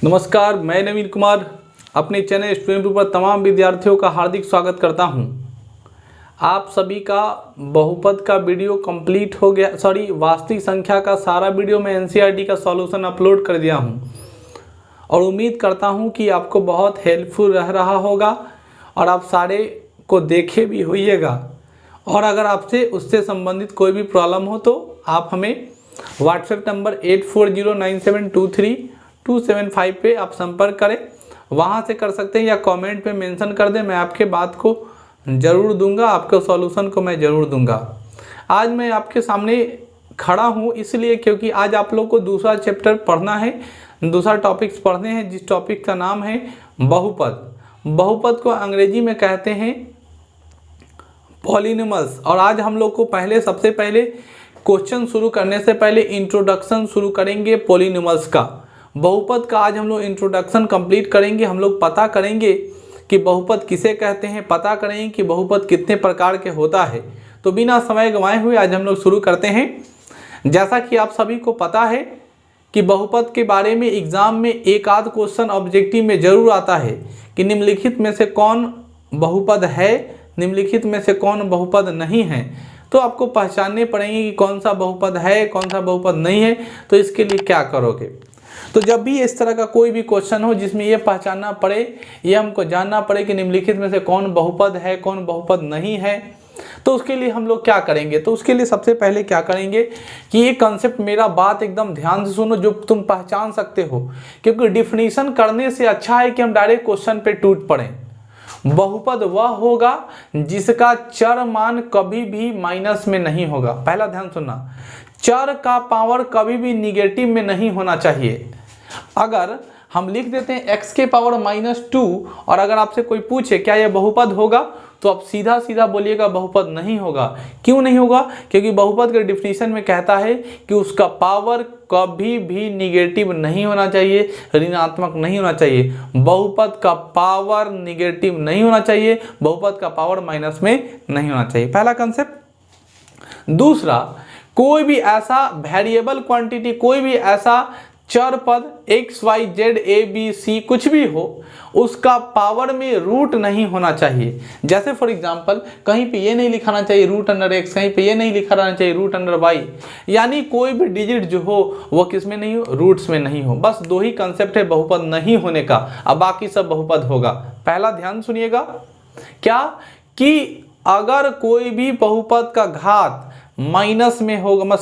नमस्कार, मैं नवीन कुमार अपने चैनल स्टूडेंट पर तमाम विद्यार्थियों का हार्दिक स्वागत करता हूं। आप सभी का बहुपद का वीडियो कंप्लीट हो गया, वास्तविक संख्या का सारा वीडियो मैं एनसीईआरटी का सॉल्यूशन अपलोड कर दिया हूं और उम्मीद करता हूं कि आपको बहुत हेल्पफुल रह रहा होगा और आप सारे को देखे भी होइएगा। और अगर आपसे उससे संबंधित कोई भी प्रॉब्लम हो तो आप हमें व्हाट्सएप नंबर 8409723275 पे आप संपर्क करें, वहाँ से कर सकते हैं या कमेंट पे मेंशन कर दें। मैं आपके बात को ज़रूर दूंगा, आपके सॉल्यूशन को मैं ज़रूर दूंगा। आज मैं आपके सामने खड़ा हूँ इसलिए क्योंकि आज आप लोग को दूसरा चैप्टर पढ़ना है, दूसरा टॉपिक्स पढ़ने हैं, जिस टॉपिक का नाम है बहुपद। बहुपद को अंग्रेजी में कहते हैं पॉलिनॉमियल्स। और आज हम लोग को सबसे पहले क्वेश्चन शुरू करने से पहले इंट्रोडक्शन शुरू करेंगे पॉलिनॉमियल्स का। बहुपद का आज हम लोग इंट्रोडक्शन कंप्लीट करेंगे। हम लोग पता करेंगे कि बहुपद किसे कहते हैं, पता करेंगे कि बहुपद कितने प्रकार के होता है। तो बिना समय गंवाए हुए आज हम लोग शुरू करते हैं। जैसा कि आप सभी को पता है कि बहुपद के बारे में एग्जाम में एक आध क्वेश्चन ऑब्जेक्टिव में जरूर आता है कि निम्नलिखित में से कौन बहुपद है, निम्नलिखित में से कौन बहुपद नहीं है। तो आपको पहचानने पड़ेंगे कि कौन सा बहुपद है, कौन सा बहुपद नहीं है। तो इसके लिए क्या करोगे, तो जब भी इस तरह का कोई भी क्वेश्चन हो जिसमें ये पहचानना पड़े, ये हमको जानना पड़े कि निम्नलिखित में से कौन बहुपद है, कौन बहुपद नहीं है, तो उसके लिए हम लोग क्या करेंगे। तो उसके लिए सबसे पहले क्या करेंगे कि ये कंसेप्ट, मेरा बात एकदम ध्यान से सुनो जो तुम पहचान सकते हो, क्योंकि डिफिनीशन करने से अच्छा है कि हम डायरेक्ट क्वेश्चन पे टूट पड़ें। बहुपद वह होगा जिसका चर मान कभी भी माइनस में नहीं होगा। पहला ध्यान सुनना, चर का पावर कभी भी निगेटिव में नहीं होना चाहिए। अगर हम लिख देते हैं x के पावर -2 और अगर आपसे कोई पूछे क्या यह बहुपद होगा, तो आप सीधा सीधा बोलिएगा बहुपद नहीं होगा। क्यों नहीं होगा? क्योंकि बहुपद के डिफिनीशन में कहता है कि उसका पावर कभी भी निगेटिव नहीं होना चाहिए, ऋणात्मक नहीं होना चाहिए। बहुपद का पावर निगेटिव नहीं होना चाहिए, बहुपद का पावर माइनस में नहीं होना चाहिए। पहला कंसेप्ट। दूसरा, कोई भी ऐसा वेरिएबल क्वांटिटी, कोई भी ऐसा चर पद x y z a b c कुछ भी हो, उसका पावर में रूट नहीं होना चाहिए। जैसे फॉर एग्जांपल कहीं पे ये नहीं लिखाना चाहिए √x, कहीं पे ये नहीं लिखा रहना चाहिए √y, यानी कोई भी डिजिट जो हो वो किस में नहीं हो, रूट्स में नहीं हो। बस दो ही कंसेप्ट है बहुपद नहीं होने का, अब बाकी सब बहुपद होगा। पहला ध्यान सुनिएगा, क्या कि अगर कोई भी बहुपद का घात माइनस में होगा,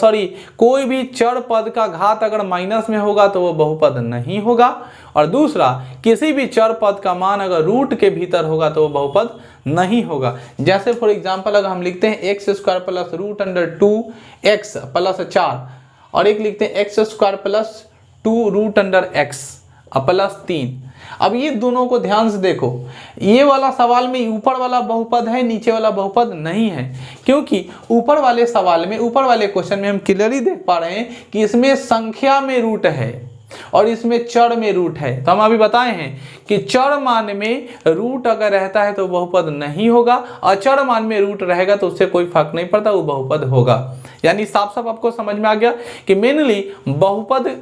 कोई भी चर पद का घात अगर माइनस में होगा तो वो बहुपद नहीं होगा। और दूसरा, किसी भी चर पद का मान अगर रूट के भीतर होगा तो वो बहुपद नहीं होगा। जैसे फॉर एग्जांपल अगर हम लिखते हैं x² + √2x + 4 और एक लिखते हैं x² + 2√x + 3। अब ये दोनों को ध्यान से देखो, ये वाला सवाल में ऊपर वाला बहुपद है, नीचे वाला बहुपद नहीं है, क्योंकि ऊपर वाले सवाल में, ऊपर वाले क्वेश्चन में हम क्लियरली देख पा रहे हैं कि इसमें संख्या में रूट है और इसमें चर में रूट है। तो हम अभी बताए हैं कि चर मान में रूट अगर रहता है तो बहुपद नहीं होगा, अचर मान में रूट रहेगा तो उससे कोई फर्क नहीं पड़ता, वो बहुपद होगा। यानी साफ साफ आपको समझ में आ गया कि मेनली बहुपद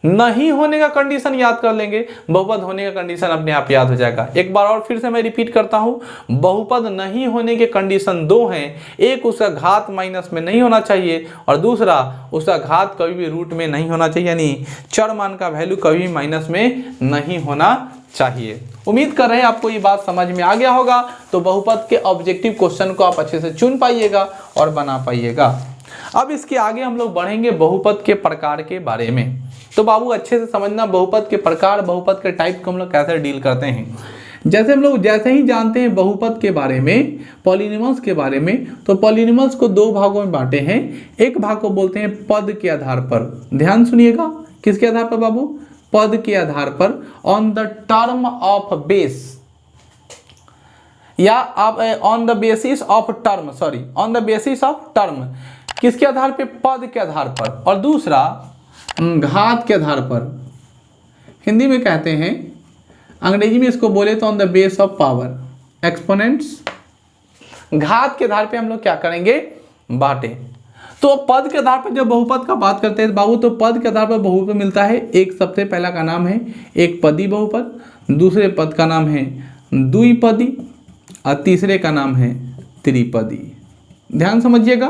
नहीं होने का कंडीशन याद कर लेंगे, बहुपद होने का कंडीशन अपने आप याद हो जाएगा। एक बार और फिर से मैं रिपीट करता हूं, बहुपद नहीं होने के कंडीशन दो हैं। एक, उसका घात माइनस में नहीं होना चाहिए, और दूसरा, उसका घात कभी भी रूट में नहीं होना चाहिए, यानी चर मान का वैल्यू कभी भी माइनस में नहीं होना चाहिए। उम्मीद कर रहे हैं आपको ये बात समझ में आ गया होगा। तो बहुपद के ऑब्जेक्टिव क्वेश्चन को आप अच्छे से चुन पाइएगा और बना पाइएगा। अब इसके आगे हम लोग बढ़ेंगे बहुपद के प्रकार के बारे में। तो बाबू अच्छे से समझना बहुपद के प्रकार, बहुपद के टाइप को हम लोग कैसे डील करते हैं। जैसे हम लोग जैसे ही जानते हैं बहुपद के बारे में, पॉलिनॉमियल्स के बारे में, तो पॉलिनॉमियल्स को दो भागों में बांटे हैं। एक भाग को बोलते हैं पद के आधार पर। ध्यान सुनिएगा, किसके आधार पर बाबू? पद के आधार पर, on the term of base, या on the basis of term, on the basis of term. किसके आधार पे? पद के आधार पर। और दूसरा घात के आधार पर, हिंदी में कहते हैं, अंग्रेजी में इसको बोले तो on the base of power, exponents. घात के आधार पे हम लोग क्या करेंगे? बांटे। तो पद के आधार पर जब बहुपद का बात करते हैं बाबू, तो पद के आधार पर बहुपद मिलता है। एक सबसे पहला का नाम है एक पदी बहुपद, दूसरे पद का नाम है द्विपदी और तीसरे का नाम है त्रिपदी। ध्यान समझिएगा,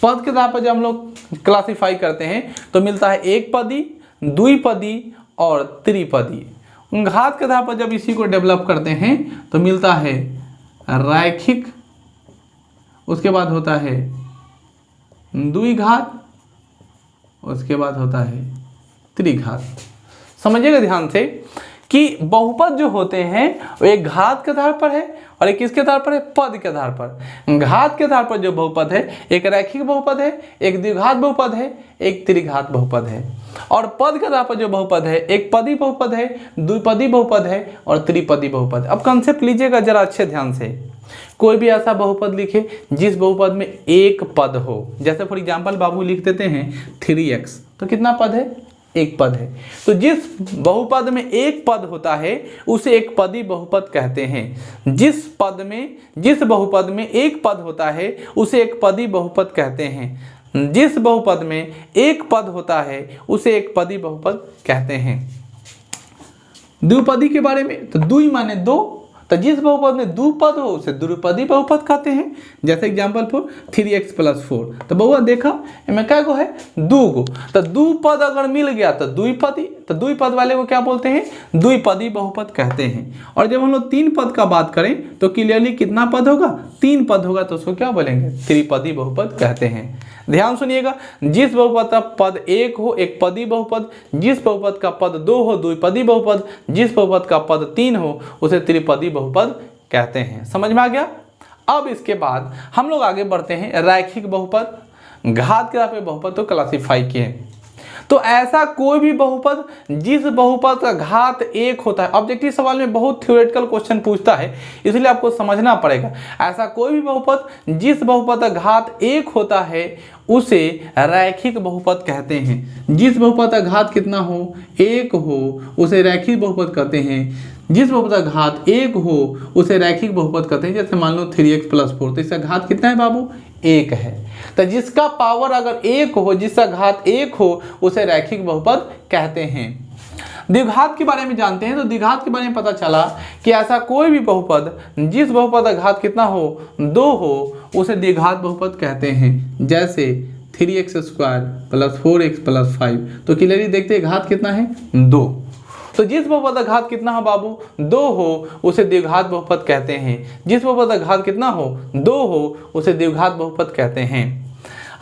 पद के आधार पर जब हम लोग क्लासिफाई करते हैं तो मिलता है एक पदी, द्विपदी और त्रिपदी। घात के आधार पर जब इसी को डेवलप करते हैं तो मिलता है रैखिक, उसके बाद होता है द्विघात, उसके बाद होता है त्रिघात। समझिएगा ध्यान से कि बहुपद जो होते हैं वो एक घात के आधार पर है और एक किसके आधार पर है, पद के आधार पर। घात के आधार पर जो बहुपद है एक रैखिक बहुपद है, एक द्विघात बहुपद है, एक त्रिघात बहुपद है। और पद के आधार पर जो बहुपद है एक पदी बहुपद है, द्विपदी बहुपद है और त्रिपदी बहुपद। अब कंसेप्ट लीजिएगा जरा अच्छे ध्यान से। कोई भी ऐसा बहुपद लिखे जिस बहुपद में एक पद हो, जैसे फॉर एग्जांपल बाबू लिख देते हैं 3x, तो कितना पद है, एक पद है। तो जिस बहुपद में एक पद होता है उसे एक पदी बहुपद कहते हैं। जिस बहुपद में एक पद होता है उसे एक पदी बहुपद कहते हैं। जिस बहुपद में एक पद होता है उसे एक पदी बहुपद कहते हैं। द्विपदी के बारे में, तो द्वि माने दो, तो जिस बहुपद में द्विपद हो उसे द्विपदी बहुपद कहते हैं। जैसे एग्जांपल फॉर 3x + 4, तो बहुआ देखा इनमें क्या गो है, दो गो। तो द्विपद अगर मिल गया तो द्विपदी, तो द्विपद वाले को क्या बोलते हैं, द्विपदी बहुपद कहते हैं। और जब हम लोग तीन पद का बात करें तो क्लियरली कितना पद होगा, तीन पद होगा, तो उसको क्या बोलेंगे, त्रिपदी बहुपद कहते हैं। ध्यान सुनिएगा, जिस बहुपद का पद एक हो एक पदी बहुपद, जिस बहुपद का पद दो हो द्विपदी बहुपद, जिस बहुपद का पद तीन हो उसे त्रिपदी बहुपद कहते हैं। समझ में आ गया। अब इसके बाद हम लोग आगे बढ़ते हैं रैखिक बहुपद। घात के आधार पर बहुपद तो क्लासिफाई किए, तो ऐसा कोई भी बहुपद जिस बहुपद का घात एक होता है। ऑब्जेक्टिव सवाल में बहुत थ्योरेटिकल क्वेश्चन पूछता है, इसलिए आपको समझना पड़ेगा। ऐसा कोई भी बहुपद जिस बहुपद का घात एक होता है उसे रैखिक बहुपद कहते हैं। जिस बहुपद का घात कितना हो, एक हो, उसे रैखिक बहुपद कहते हैं। जिस बहुपद का घात एक हो उसे रैखिक बहुपद कहते हैं। जैसे मान लो 3x + 4, तो इसका घात कितना है बाबू, एक है। तो जिसका पावर अगर एक हो, जिसका घात एक हो उसे रैखिक बहुपद कहते हैं। द्विघात के बारे में जानते हैं, तो द्विघात के बारे में पता चला कि ऐसा कोई भी बहुपद जिस बहुपद का घात कितना हो, दो हो, उसे द्विघात बहुपद कहते हैं। जैसे 3x² + 4x + 5, तो क्लियरली देखते हैं घात कितना है, दो। तो जिस बहुपद का घात कितना हो बाबू, दो हो, उसे द्विघात बहुपद कहते हैं। जिस बहुपद का घात कितना हो, दो हो, उसे द्विघात बहुपद कहते हैं।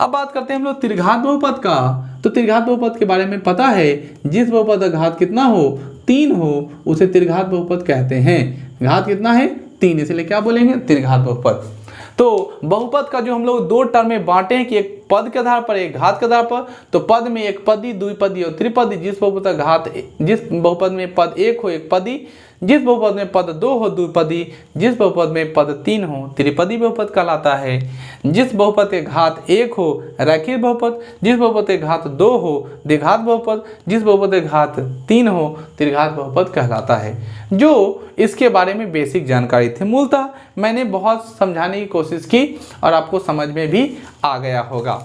अब बात करते हैं हम लोग त्रिघात बहुपद का। तो त्रिघात बहुपद के बारे में पता है, जिस बहुपद का घात कितना हो, तीन हो, उसे त्रिघात बहुपद कहते हैं। घात कितना है, तीन, इसलिए क्या बोलेंगे, त्रिघात बहुपद। तो बहुपद का जो हम लोग दो टर्म में बांटे हैं कि एक पद के आधार पर एक घात के आधार पर, तो पद में एक पदी, द्विपदी और त्रिपदी। जिस बहुपद का घात, जिस बहुपद में पद एक हो एक पदी, जिस बहुपद में पद दो हो द्विपदी, जिस बहुपद में पद तीन हो त्रिपदी बहुपद कहलाता है। जिस बहुपद के घात एक हो रैखिक बहुपद, जिस बहुपद के घात दो हो द्विघात बहुपद, जिस बहुपद के घात तीन हो त्रिघात बहुपद कहलाता है। जो इसके बारे में बेसिक जानकारी थी, मूलतः मैंने बहुत समझाने की कोशिश की और आपको समझ में भी आ गया होगा।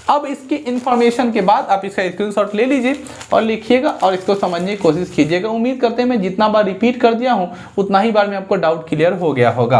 अब इसकी इन्फॉर्मेशन के बाद आप इसका स्क्रीनशॉट ले लीजिए और लिखिएगा और इसको समझने की कोशिश कीजिएगा। उम्मीद करते हैं मैं जितना बार रिपीट कर दिया हूँ उतना ही बार में आपको डाउट क्लियर हो गया होगा।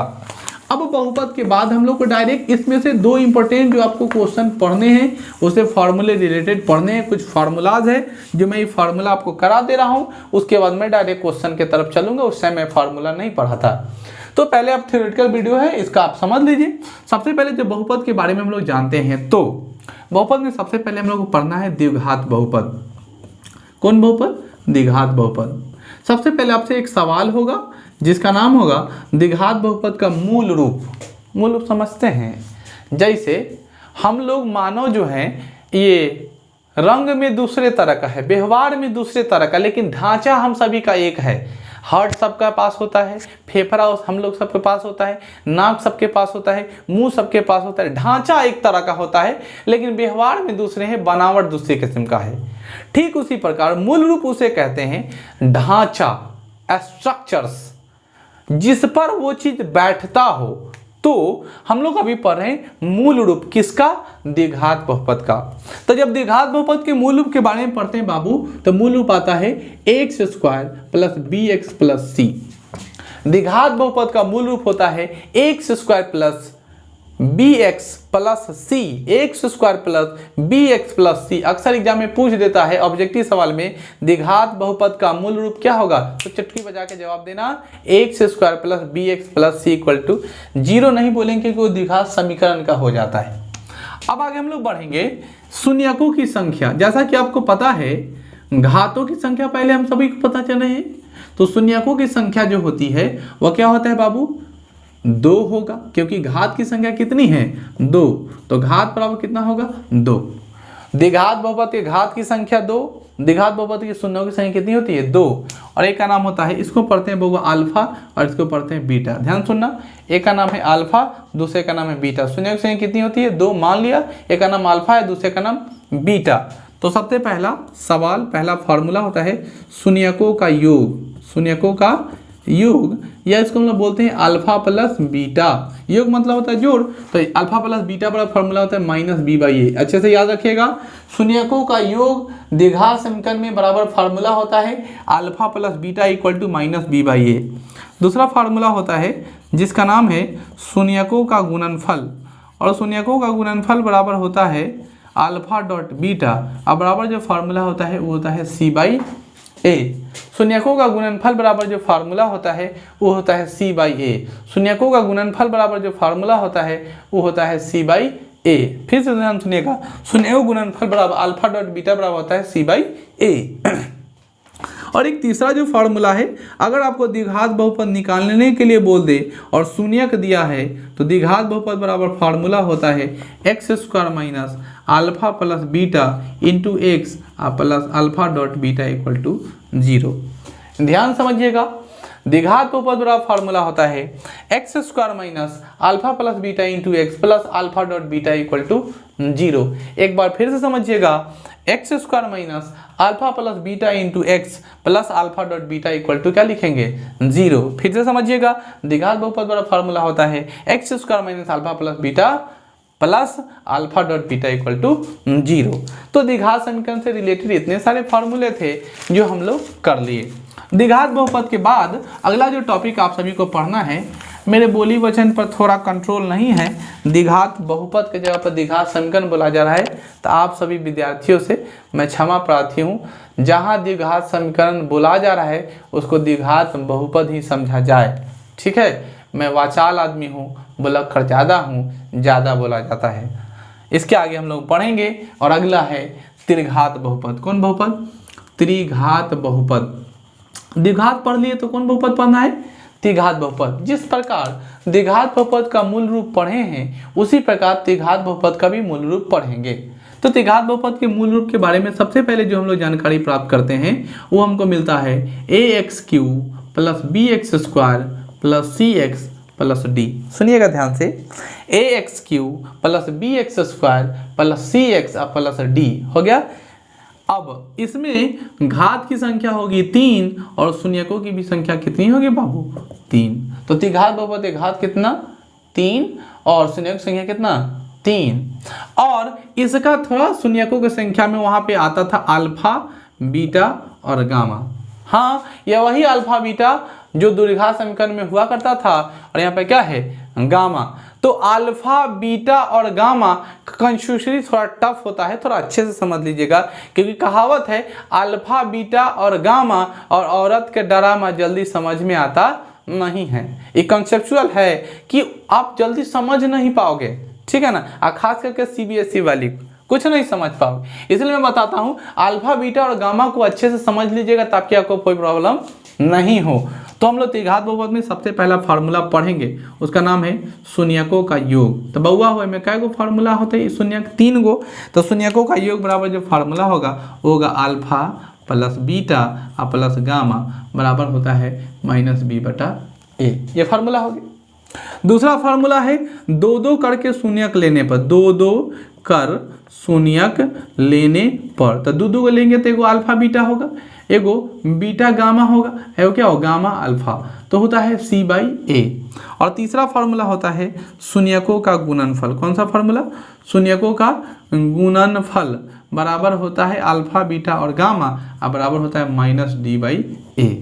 अब बहुपद के बाद हम लोग को डायरेक्ट इसमें से दो इंपॉर्टेंट जो आपको क्वेश्चन पढ़ने हैं, उसे फार्मूले रिलेटेड पढ़ने हैं। कुछ फार्मूलाज है जो मैं ये फार्मूला आपको करा दे रहा हूँ, उसके बाद मैं डायरेक्ट क्वेश्चन की तरफ चलूँगा। उस टाइम मैं फार्मूला नहीं पढ़ा था, तो पहले आप थ्योरेटिकल वीडियो है इसका आप समझ लीजिए। सबसे पहले जो बहुपद के बारे में हम लोग जानते हैं, तो बहुपद में सबसे पहले हम लोग को पढ़ना है द्विघात बहुपद। कौन बहुपद, द्विघात बहुपद। सबसे पहले आपसे एक सवाल होगा जिसका नाम होगा द्विघात बहुपद का मूल रूप। मूल रूप समझते हैं, जैसे हम लोग मानव जो है ये रंग में दूसरे तरह का है, व्यवहार में दूसरे तरह का, लेकिन ढांचा हम सभी का एक है। हार्ट सबका पास होता है, फेफड़ा हम लोग सबके पास होता है, नाक सबके पास होता है, मुंह सबके पास होता है। ढांचा एक तरह का होता है लेकिन व्यवहार में दूसरे हैं, बनावट दूसरे किस्म का है। ठीक उसी प्रकार मूल रूप उसे कहते हैं ढांचा, स्ट्रक्चर्स, जिस पर वो चीज बैठता हो तो हम लोग अभी पढ़ रहे हैं मूल रूप किसका, द्विघात बहुपद का। तो जब द्विघात बहुपद के मूल रूप के बारे में पढ़ते हैं बाबू, तो मूल रूप आता है x square plus b x plus c. द्विघात बहुपद का मूल रूप होता है x square plus b x plus c, x square plus b x plus c. अक्सर एग्जाम में पूछ देता है ऑब्जेक्टिव सवाल में द्विघात बहुपद का मूल रूप क्या होगा, तो चुटकी बजा के जवाब देना x square plus b x plus c equal to 0 नहीं बोलेंगे क्योंकि वो द्विघात समीकरण का हो जाता है। अब आगे हम लोग बढ़ेंगे शून्यकों की संख्या। जैसा कि आपको पता है घातों की संख्या पहले हम सभी को पता चले हैं, तो शून्यकों की संख्या जो होती है वह क्या होता है बाबू, 2 होगा, क्योंकि घात की संख्या कितनी है 2, तो घात बराबर कितना होगा 2। द्विघात बहुपद के घात की संख्या 2, द्विघात बहुपद की शून्यों की संख्या कितनी होती है 2, और एक का नाम होता है, इसको पढ़ते हैं बउआ अल्फा और इसको पढ़ते हैं बीटा। ध्यान सुनना, एक का नाम है अल्फा, दूसरे का नाम है बीटा। शून्यों की संख्या कितनी होती है 2 मान लिया, एक का नाम अल्फा है, दूसरे का नाम बीटा। तो सबसे पहला सवाल, पहला फॉर्मूला होता है शून्यकों का योग, शून्यकों का योग, या इसको हम लोग बोलते हैं अल्फा प्लस बीटा। योग मतलब होता है जोड़, तो अल्फा प्लस बीटा बड़ा फॉर्मूला होता है माइनस बी बाई ए। अच्छे से याद रखिएगा, शून्यकों का योग द्विघात समीकरण में बराबर फार्मूला होता है alpha plus beta equal to minus b by a. दूसरा फार्मूला होता है जिसका नाम है शून्यकों का गुणनफल, और शून्यकों का गुणनफल बराबर होता है अल्फा डॉट बीटा, और बराबर जो फार्मूला होता है वो होता है सी बाई ए। शून्यकों का गुणनफल बराबर जो फार्मूला होता है वो होता है सी बाई ए। शून्यकों का गुणनफल बराबर जो फार्मूला होता है वो होता है सी बाई ए। फिर से ध्यान सुनिएगा, शून्यकों गुणनफल बराबर अल्फा डॉट बीटा बराबर होता है सी बाई ए। और एक तीसरा जो फार्मूला है, अगर आपको द्विघात बहुपद निकालने के लिए बोल दे और शून्यक दिया है, तो द्विघात बहुपद बराबर फार्मूला होता है x square minus alpha plus beta into x plus alpha dot beta equal to 0। ध्यान समझिएगा, द्विघात बहुपद बराबर फार्मूला होता है x square minus alpha plus beta into x plus alpha dot beta equal to 0। एक बार फिर से समझिएगा, x square minus alpha plus beta into x plus alpha dot beta equal to क्या लिखेंगे 0। फिर से समझिएगा, द्विघात बहुपद बड़ा फार्मूला होता है x square minus alpha plus beta plus alpha dot beta equal to 0। तो द्विघात समीकरण से रिलेटेड इतने सारे फार्मूले थे जो हम लोग कर लिए। द्विघात बहुपद के बाद अगला जो टॉपिक आप सभी को पढ़ना है, मेरे बोली वचन पर थोड़ा कंट्रोल नहीं है, द्विघात बहुपद के जगह पर द्विघात समीकरण बोला जा रहा है, तो आप सभी विद्यार्थियों से मैं क्षमा प्रार्थी हूँ। जहाँ द्विघात समीकरण बोला जा रहा है उसको द्विघात बहुपद ही समझा जाए, ठीक है। मैं वाचाल आदमी हूँ, बुलक्कड़ ज़्यादा हूँ, ज़्यादा बोला जाता है। इसके आगे हम लोग पढ़ेंगे, और अगला है त्रिघात बहुपद। कौन बहुपद, त्रिघात बहुपद। द्विघात पढ़ लिए तो कौन बहुपद पढ़ना है, त्रिघात बहुपद। जिस प्रकार द्विघात बहुपद का मूल रूप पढ़े हैं उसी प्रकार त्रिघात बहुपद का भी मूल रूप पढ़ेंगे। तो त्रिघात बहुपद के मूल रूप के बारे में सबसे पहले जो हम लोग जानकारी प्राप्त करते हैं वो हमको मिलता है a x cube plus b x square plus c x plus d. सुनिएगा ध्यान से, a x cube plus b x square plus c x plus d हो गया। अब इसमें घात की संख्या होगी 3 और शून्यकों की भी संख्या कितनी होगी बाबू 3। तो त्रिघात बहुपद का घात कितना 3 और शून्यकों की संख्या कितना 3। और इसका थोड़ा शून्यकों की संख्या में वहां पे आता था अल्फा बीटा और गामा। हाँ, यह वही अल्फा बीटा जो द्विघात समीकरण में हुआ करता था, और यहाँ पे क्या है गामा। तो अल्फा बीटा और गामा कंजूसरी थोड़ा टफ होता है, थोड़ा अच्छे से समझ लीजिएगा, क्योंकि कहावत है अल्फा बीटा और गामा और औरत के डरामा जल्दी समझ में आता नहीं है। ये कंसेप्चुअल है कि आप जल्दी समझ नहीं पाओगे, ठीक है ना, और खास करके सीबीएसई वाली कुछ नहीं समझ पाओगे। इसलिए मैं बताता हूँ अल्फा बीटा और गामा को अच्छे से समझ लीजिएगा ताकि आपको कोई प्रॉब्लम नहीं हो। तो हम लोग त्रिघात बहुपद में सबसे पहला फार्मूला पढ़ेंगे, उसका नाम है शून्यकों का योग। तो बउआ हुए में काय गो फार्मूला होता है शून्यक 3 गो। तो शून्यकों का योग बराबर जो फार्मूला होगा वो होगा alpha plus beta plus gamma बराबर होता है माइनस बी बटा ए। ये फार्मूला हो गया। दूसरा फार्मूला है 2-2 करके शून्यक लेने पर, 2-2 कर शून्यक लेने पर। तो 2-2 को लेंगे तो एगो अल्फा बीटा होगा, एगो बीटा गामा होगा, एगो क्या हो गामा अल्फा। तो होता है C/A। और तीसरा फार्मूला होता है शून्यकों का गुणनफल। कौन सा फार्मूला? शून्यकों का गुणनफल बराबर होता है अल्फा बीटा और गामा और बराबर होता है -D/A।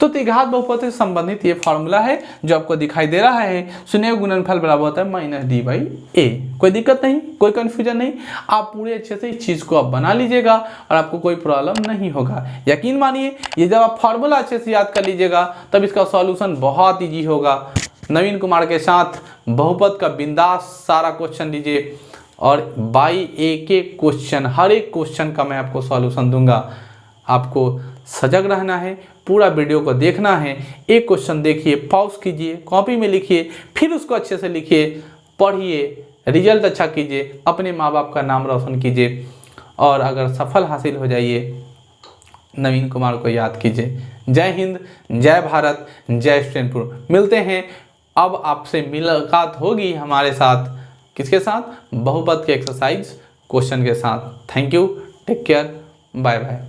तो त्रिघात बहुपद से संबंधित ये फार्मूला है जो आपको दिखाई दे रहा है। शून्य गुणनफल बराबर होता है -D/A। कोई दिक्कत नहीं, कोई कंफ्यूजन नहीं, आप पूरे अच्छे से इस चीज़ को आप बना लीजिएगा और आपको कोई प्रॉब्लम नहीं होगा। यकीन मानिए ये जब आप फार्मूला अच्छे से याद कर लीजिएगा तब इसका सॉल्यूशन बहुत ईजी होगा। नवीन कुमार के साथ बहुपद का बिंदास सारा क्वेश्चन लीजिए और बाई एक एक क्वेश्चन, हर एक क्वेश्चन का मैं आपको सॉल्यूशन दूंगा। आपको सजग रहना है, पूरा वीडियो को देखना है। एक क्वेश्चन देखिए, पॉज कीजिए, कॉपी में लिखिए, फिर उसको अच्छे से लिखिए, पढ़िए, रिजल्ट अच्छा कीजिए, अपने माँ बाप का नाम रोशन कीजिए और अगर सफल हासिल हो जाइए नवीन कुमार को याद कीजिए। जय हिंद, जय भारत, जय स्टूडेंटपुर। मिलते हैं, अब आपसे मुलाकात होगी हमारे साथ, किसके साथ? बहुपद के एक्सरसाइज क्वेश्चन के साथ। Thank you, take care, bye bye.